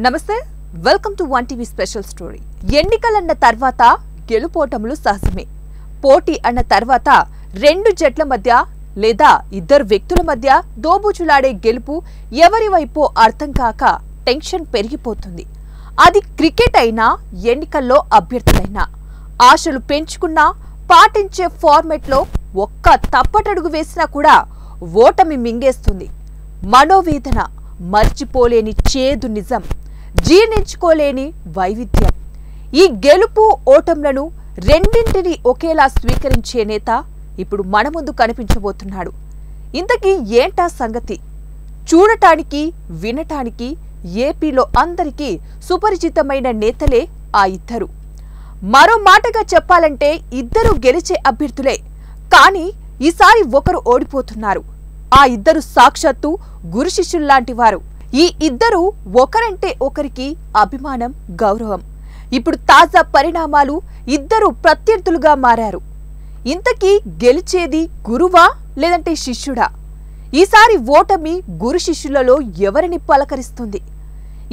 నమస్తే welcome to 1TV special story. ఎన్నికలన్న తర్వాత గెలుపోటములు సహజమే. పోటీ అన్న తర్వాత రెండు జట్ల మధ్య లేదా ఇద్దరు వ్యక్తుల మధ్య దోబూచులాడే గెలుపు ఎవరి వైపో అర్థం కాక టెన్షన్ పెరిగిపోతుంది. అది క్రికెట్ అయినా ఎన్నికల్లో అభ్యర్థులైనా ఆశలు పెంచుకున్నా పాటించే ఫార్మెట్లో ఒక్క తప్పటడుగు వేసినా కూడా ఓటమి మింగేస్తుంది. మనోవేదన, మర్చిపోలేని చేదు నిజం, జీర్ణించుకోలేని వైవిధ్యం. ఈ గెలుపు ఓటములను రెండింటిని ఒకేలా స్వీకరించే నేత ఇప్పుడు మన ముందు కనిపించబోతున్నాడు. ఇంతకీ ఏంటా సంగతి? చూడటానికి వినటానికి ఏపీలో అందరికీ సుపరిచితమైన నేతలే ఆ ఇద్దరు. మరో మాటగా చెప్పాలంటే ఇద్దరు గెలిచే అభ్యర్థులే, కానీ ఈసారి ఒకరు ఓడిపోతున్నారు. ఆ ఇద్దరు సాక్షాత్తు గురు శిష్యుల్లాంటి వారు. ఈ ఇద్దరు ఒకరంటే ఒకరికి అభిమానం, గౌరవం. ఇప్పుడు తాజా పరిణామాలు ఇద్దరు ప్రత్యర్థులుగా మారారు. ఇంతకీ గెలిచేది గురువా లేదంటే శిష్యుడా? ఈసారి ఓటమి గురు శిష్యులలో ఎవరిని పలకరిస్తుంది?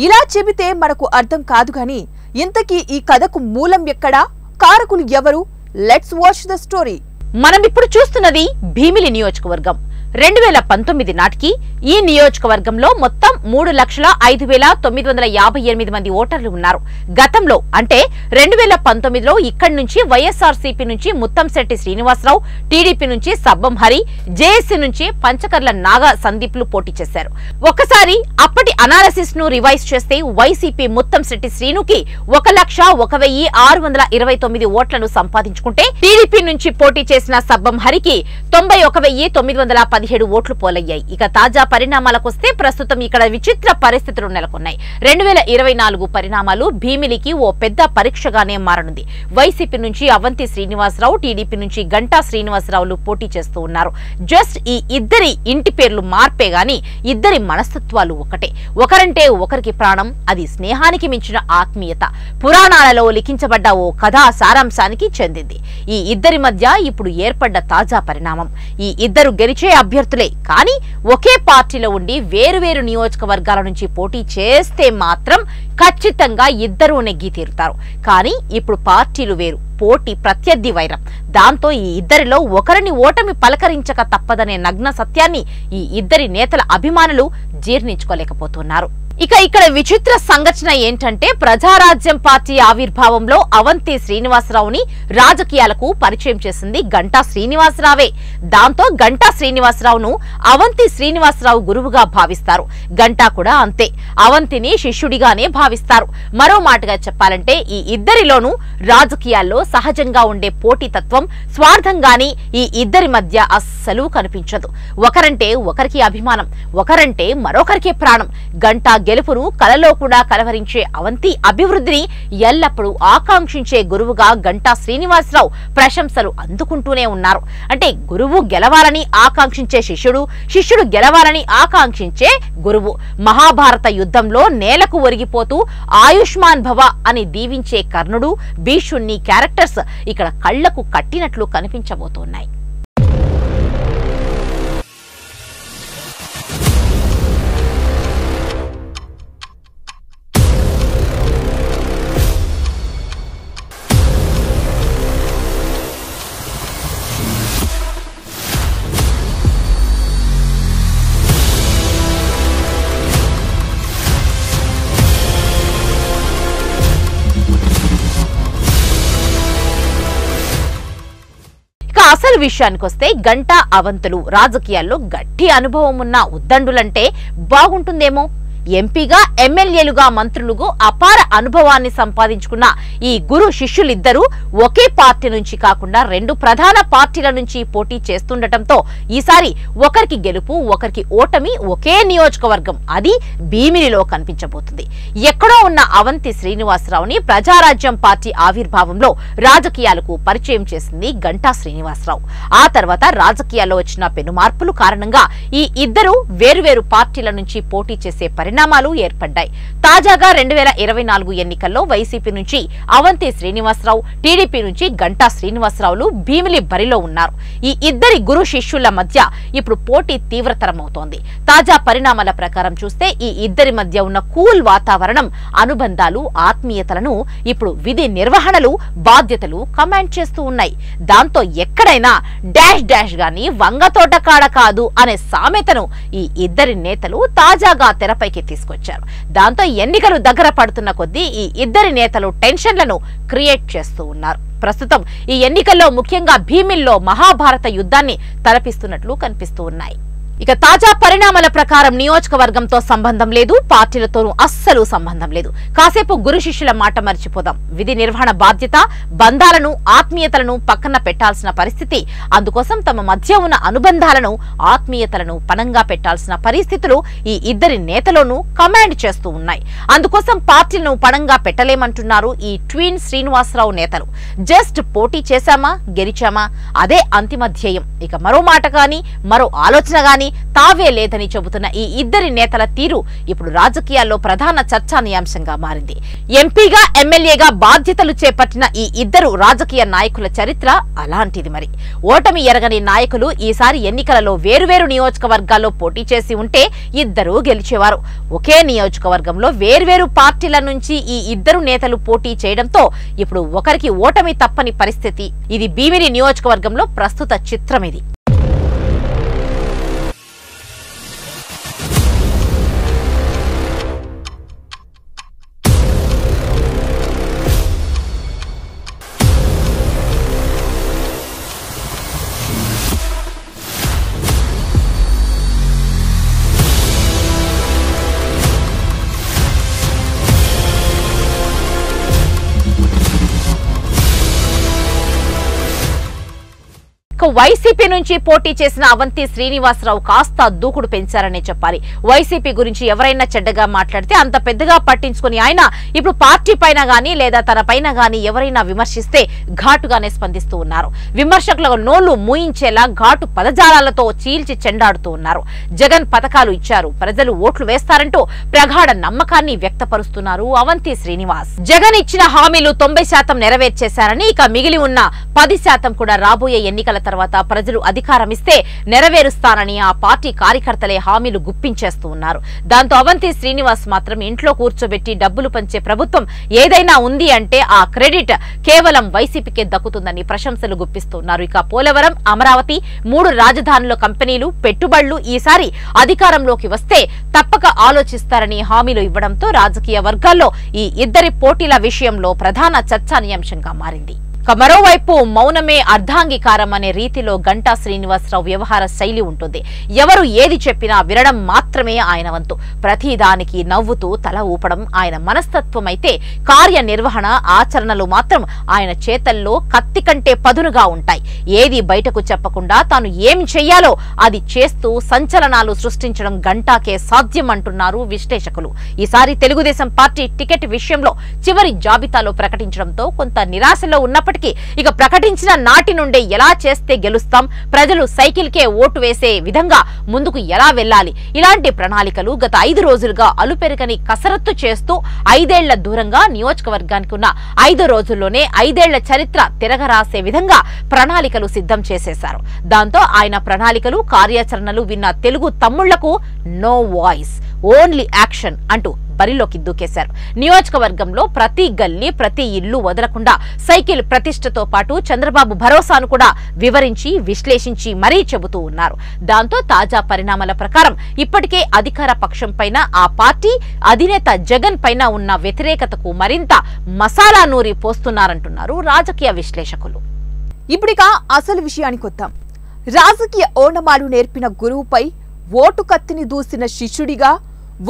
ఇలా చెబితే మనకు అర్థం కాదు గాని ఇంతకీ ఈ కథకు మూలం ఎక్కడా, కారకులు ఎవరు? Let's watch the story. మనం ఇప్పుడు చూస్తున్నది భీమిలి నియోజకవర్గం. 2019 నాటికి ఈ నియోజకవర్గంలో మొత్తం 3,05,958 మంది ఓటర్లు ఉన్నారు. గతంలో అంటే 2019లో ఇక్కడి నుంచి వైఎస్ఆర్సీపీ నుంచి ముత్తంశెట్టి శ్రీనివాసరావు, టీడీపీ నుంచి సబ్బం హరి, జేఏసీ నుంచి పంచకర్ల నాగ సందీప్లు పోటీ చేశారు. ఒక్కసారి అప్పటి అనాలిసిస్ ను రివైజ్ చేస్తే వైసీపీ ముత్తంశెట్టి శ్రీనుకి 1,01,629 ఓట్లను సంపాదించుకుంటే టీడీపీ నుంచి పోటీ చేసిన సబ్బం హరికి 91,917 ఓట్లు పోలయ్యాయి. ఇక తాజా పరిణామాలకొస్తే ప్రస్తుతం ఇక్కడ విచిత్ర పరిస్థితులు నెలకొన్నాయి. 2024 పరిణామాలు భీమిలికి ఓ పెద్ద పరీక్షగానే మారనుంది. వైసీపీ నుంచి అవంతి శ్రీనివాసరావు, టీడీపీ నుంచి గంటా శ్రీనివాసరావులు పోటీ చేస్తూ ఉన్నారు. జస్ట్ ఈ ఇద్దరి ఇంటి పేర్లు మార్పే గాని ఇద్దరి మనస్తత్వాలు ఒకటే. ఒకరంటే ఒకరికి ప్రాణం, అది స్నేహానికి మించిన ఆత్మీయత. పురాణాలలో లిఖించబడ్డ ఓ కథా సారాంశానికి చెందింది. ఈ ఇద్దరి మధ్య ఇప్పుడు ఏర్పడ్డ తాజా పరిణామం. ఈ ఇద్దరు గెలిచే అభ్యర్థులే, కానీ ఒకే పార్టీలో ఉండి వేరువేరు నియోజకవర్గాల నుంచి పోటీ చేస్తే మాత్రం ఖచ్చితంగా ఇద్దరూ నెగ్గి తీరుతారు. కానీ ఇప్పుడు పార్టీలు వేరు, పోటీ ప్రత్యర్థి వైరం. దాంతో ఈ ఇద్దరిలో ఒకరిని ఓటమి పలకరించక తప్పదనే నగ్న సత్యాన్ని ఈ ఇద్దరి నేతల అభిమానులు జీర్ణించుకోలేకపోతున్నారు. ఇక ఇక్కడ విచిత్ర సంఘటన ఏంటంటే ప్రజారాజ్యం పార్టీ ఆవిర్భావంలో అవంతి శ్రీనివాసరావుని రాజకీయాలకు పరిచయం చేసింది గంటా శ్రీనివాసరావే. దాంతో గంటా శ్రీనివాసరావును అవంతి శ్రీనివాసరావు గురువుగా భావిస్తారు. గంటా కూడా అంతే, అవంతిని శిష్యుడిగానే భావిస్తారు. మరో మాటగా చెప్పాలంటే ఈ ఇద్దరిలోనూ రాజకీయాల్లో సహజంగా ఉండే పోటీతత్వం, స్వార్థంగాని ఈ ఇద్దరి మధ్య అస్సలు కనిపించదు. ఒకరంటే ఒకరికి అభిమానం, ఒకరంటే మరొకరికి ప్రాణం. గంటా గెలుపును కలలో కూడా కలవరించే అవంతి అభివృద్ధిని ఎల్లప్పుడూ ఆకాంక్షించే గురువుగా గంటా శ్రీనివాసరావు ప్రశంసలు అందుకుంటూనే ఉన్నారు. అంటే గురువు గెలవాలని ఆకాంక్షించే శిష్యుడు, శిష్యుడు గెలవాలని ఆకాంక్షించే గురువు. మహాభారత యుద్ధంలో నేలకు ఒరిగిపోతూ ఆయుష్మాన్ భవ అని దీవించే కర్ణుడు, భీష్ముని క్యారెక్టర్స్ ఇక్కడ కళ్లకు కట్టినట్లు కనిపించబోతున్నాయి. అసలు విషయానికొస్తే గంటా అవంతులు రాజకీయాల్లో గట్టి అనుభవం ఉన్న ఉద్దండులంటే బాగుంటుందేమో. ఎంపీగా, ఎమ్మెల్యేలుగా, మంత్రులుగా అపార అనుభవాన్ని సంపాదించుకున్న ఈ గురు శిష్యులిద్దరూ ఒకే పార్టీ నుంచి కాకుండా రెండు ప్రధాన పార్టీల నుంచి పోటీ చేస్తుండటంతో ఈసారి ఒకరికి గెలుపు, ఒకరికి ఓటమి ఒకే నియోజకవర్గం, అది భీమిలిలో కనిపించబోతుంది. ఎక్కడో ఉన్న అవంతి శ్రీనివాసరావుని ప్రజారాజ్యం పార్టీ ఆవిర్భావంలో రాజకీయాలకు పరిచయం చేసింది గంటా శ్రీనివాసరావు. ఆ తర్వాత రాజకీయాల్లో వచ్చిన పెనుమార్పులు కారణంగా ఈ ఇద్దరు వేరువేరు పార్టీల నుంచి పోటీ చేసే పరిణామం పరిణామాలు ఏర్పడ్డాయి. తాజాగా 2024 ఎన్నికల్లో వైసీపీ నుంచి అవంతి శ్రీనివాసరావు, టీడీపీ నుంచి గంటా శ్రీనివాసరావులు భీమిలి బరిలో ఉన్నారు. ఈ ఇద్దరి గురు శిష్యుల మధ్య ఇప్పుడు పోటీ తీవ్రతరమవుతోంది. తాజా పరిణామాల ప్రకారం చూస్తే ఈ ఇద్దరి మధ్య ఉన్న కూల్ వాతావరణం అనుబంధాలు, ఆత్మీయతలను ఇప్పుడు విధి నిర్వహణలు, బాధ్యతలు కమాండ్ చేస్తూ ఉన్నాయి. దాంతో ఎక్కడైనా డాష్ డాష్ గాని వంగతోట కాడ కాదు అనే సామెతను ఈ ఇద్దరి నేతలు తాజాగా తెరపైకి తీసుకొచ్చారు. దాంతో ఎన్నికలు దగ్గర పడుతున్న కొద్దీ ఈ ఇద్దరి నేతలు టెన్షన్లను క్రియేట్ చేస్తూ ఉన్నారు. ప్రస్తుతం ఈ ఎన్నికల్లో ముఖ్యంగా భీమిల్లో మహాభారత యుద్ధాన్ని తలపిస్తున్నట్లు కనిపిస్తూ ఉన్నాయి. ఇక తాజా పరిణామాల ప్రకారం నియోజకవర్గంతో సంబంధం లేదు, పార్టీలతోనూ అస్సలు సంబంధం లేదు. కాసేపు గురు శిష్యుల మాట మర్చిపోదాం. విధి నిర్వహణ బాధ్యత, బంధాలను, ఆత్మీయతలను పక్కన పెట్టాల్సిన పరిస్థితి, అందుకోసం తమ మధ్య ఉన్న అనుబంధాలను, ఆత్మీయతలను పణంగా పెట్టాల్సిన పరిస్థితులు ఈ ఇద్దరి నేతలోనూ కమాండ్ చేస్తూ ఉన్నాయి. అందుకోసం పార్టీలను పణంగా పెట్టలేమంటున్నారు ఈ ట్విన్ శ్రీనివాసరావు నేతలు. జస్ట్ పోటీ చేశామా, గెలిచామా అదే అంతిమ ధ్యేయం. ఇక మరో మాట గాని, మరో ఆలోచన గాని తావే లేదని చెబుతున్న ఈ ఇద్దరి నేతల తీరు ఇప్పుడు రాజకీయాల్లో ప్రధాన చర్చానీయాంశంగా మారింది. ఎంపీగా, ఎమ్మెల్యేగా బాధ్యతలు చేపట్టిన ఈ ఇద్దరు రాజకీయ నాయకుల చరిత్ర అలాంటిది. మరి ఓటమి ఎరగని నాయకులు ఈసారి ఎన్నికలలో వేరువేరు నియోజకవర్గాల్లో పోటీ చేసి ఉంటే ఇద్దరు గెలిచేవారు. ఒకే నియోజకవర్గంలో వేర్వేరు పార్టీల నుంచి ఈ ఇద్దరు నేతలు పోటీ చేయడంతో ఇప్పుడు ఒకరికి ఓటమి తప్పని పరిస్థితి. ఇది భీమిలి నియోజకవర్గంలో ప్రస్తుత చిత్రం. ఇది వైసీపీ నుంచి పోటీ చేసిన అవంతి శ్రీనివాసరావు కాస్త దూకుడు పెంచారనే చెప్పాలి. వైసీపీ గురించి ఎవరైనా చెడ్డగా మాట్లాడితే అంత పెద్దగా పట్టించుకుని ఆయన ఇప్పుడు పార్టీ పైన గానీ లేదా తన పైన గానీ ఎవరైనా విమర్శిస్తే ఘాటుగానే స్పందిస్తూ ఉన్నారు. విమర్శకుల నోళ్లు మూయించేలా ఘాటు పదజాలాలతో చీల్చి చెండాడుతూ ఉన్నారు. జగన్ పథకాలు ఇచ్చారు, ప్రజలు ఓట్లు వేస్తారంటూ ప్రగాఢ నమ్మకాన్ని వ్యక్తపరుస్తున్నారు అవంతి శ్రీనివాస్. జగన్ ఇచ్చిన హామీలు 90% నెరవేర్చేశారని, ఇక మిగిలి ఉన్న 10% కూడా రాబోయే ఎన్నికల తర్వాత ప్రజలు అధికారం ఇస్తే నెరవేరుస్తానని ఆ పార్టీ కార్యకర్తలే హామీలు గుప్పించేస్తూ ఉన్నారు. దాంతో అవంతి శ్రీనివాస్ మాత్రం ఇంట్లో కూర్చోబెట్టి డబ్బులు పంచే ప్రభుత్వం ఏదైనా ఉంది అంటే ఆ క్రెడిట్ కేవలం వైసీపీకే దక్కుతుందని ప్రశంసలు గుప్పిస్తున్నారు. ఇక పోలవరం, అమరావతి 3 రాజధానుల కంపెనీలు, పెట్టుబడులు ఈసారి అధికారంలోకి వస్తే తప్పక ఆలోచిస్తారని హామీలు ఇవ్వడంతో రాజకీయ వర్గాల్లో ఈ ఇద్దరి పోటీల విషయంలో ప్రధాన చర్చానీయాంశంగా మారింది. మరోవైపు మౌనమే అర్ధాంగీకారం అనే రీతిలో గంటా శ్రీనివాసరావు వ్యవహార శైలి ఉంటుంది. ఎవరు ఏది చెప్పినా వినడం మాత్రమే ఆయన వంతు. ప్రతిదానికి నవ్వుతూ తల ఊపడం ఆయన మనస్తత్వం అయితే, కార్యనిర్వహణ, ఆచరణలు మాత్రం ఆయన చేతల్లో కత్తి కంటే పదునుగా ఉంటాయి. ఏది బయటకు చెప్పకుండా తాను ఏం చెయ్యాలో అది చేస్తూ సంచలనాలు సృష్టించడం గంటాకే సాధ్యం అంటున్నారు విశ్లేషకులు. ఈసారి తెలుగుదేశం పార్టీ టికెట్ విషయంలో చివరి జాబితాలో ప్రకటించడంతో కొంత నిరాశలో ఉన్నప్పటికీ ఇక ప్రకటించిన నాటి నుండే ఎలా చేస్తే గెలుస్తాం, ప్రజలు సైకిల్కే ఓటు వేసే విధంగా ముందుకు ఎలా వెళ్లాలి, ఇలాంటి ప్రణాళికలు గత 5 రోజులుగా అలుపెరగని కసరత్తు చేస్తూ 5 ఏళ్ల దూరంగా నియోజకవర్గానికి ఉన్న 5 రోజుల్లోనే 5 ఏళ్ల చరిత్ర తిరగరాసే విధంగా ప్రణాళికలు సిద్ధం చేసేశారు. దాంతో ఆయన ప్రణాళికలు, కార్యాచరణలు విన్న తెలుగు తమ్ముళ్లకు నో వాయిస్, ఓన్లీ యాక్షన్ అంటూ బరిలోకి దూకేశారు. నియోజకవర్గంలో ప్రతి గల్లీ, ప్రతి ఇల్లు వదలకుండా సైకిల్ ప్రతిష్టతో పాటు చంద్రబాబు భరోసాను కూడా వివరించి, విశ్లేషించి మరీ చెబుతూ ఉన్నారు. దాంతో తాజా పరిణామాల ప్రకారం ఇప్పటికే అధికార పక్షం పైన, ఆ పార్టీ అధినేత జగన్ పైన ఉన్న వ్యతిరేకతకు మరింత మసాలా నూరి పోస్తున్నారంటున్నారు రాజకీయ విశ్లేషకులు. ఇప్పుడిక అసలు విషయానికి వద్దాం. రాజకీయ ఓనమాలు నేర్పిన గురువుపై ఓటు కత్తిని దూసిన శిష్యుడిగా,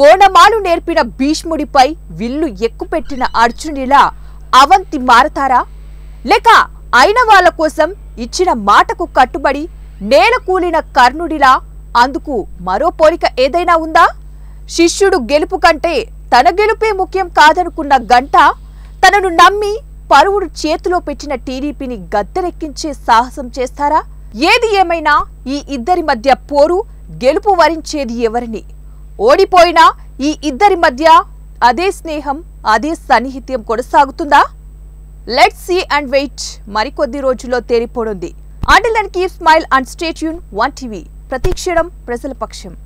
ఓనమాలు నేర్పిన భీష్ముడిపై విల్లు ఎక్కుపెట్టిన అర్జునుడిలా అవంతి మారతారా? లేక అయిన వాళ్ళ కోసం ఇచ్చిన మాటకు కట్టుబడి నేల కూలిన కర్ణుడిలా అందుకు మరో పోలిక ఏదైనా ఉందా? శిష్యుడు గెలుపు కంటే తన గెలుపే ముఖ్యం కాదనుకున్న గంట తనను నమ్మి పరువుడు చేతిలో పెట్టిన టీడీపీని గద్దెరెక్కించే సాహసం చేస్తారా? ఏది ఏమైనా ఈ ఇద్దరి మధ్య పోరు గెలుపు వరించేది ఎవరిని? ఓడిపోయినా ఈ ఇద్దరి మధ్య అదే స్నేహం, అదే సన్నిహిత్యం కొనసాగుతుందా? Let's see and wait. మరికొద్ది రోజుల్లో తేలిపోనుంది. Until then, keep smile and stay tuned. 1TV. ప్రతి క్షణం ప్రజల పక్షం.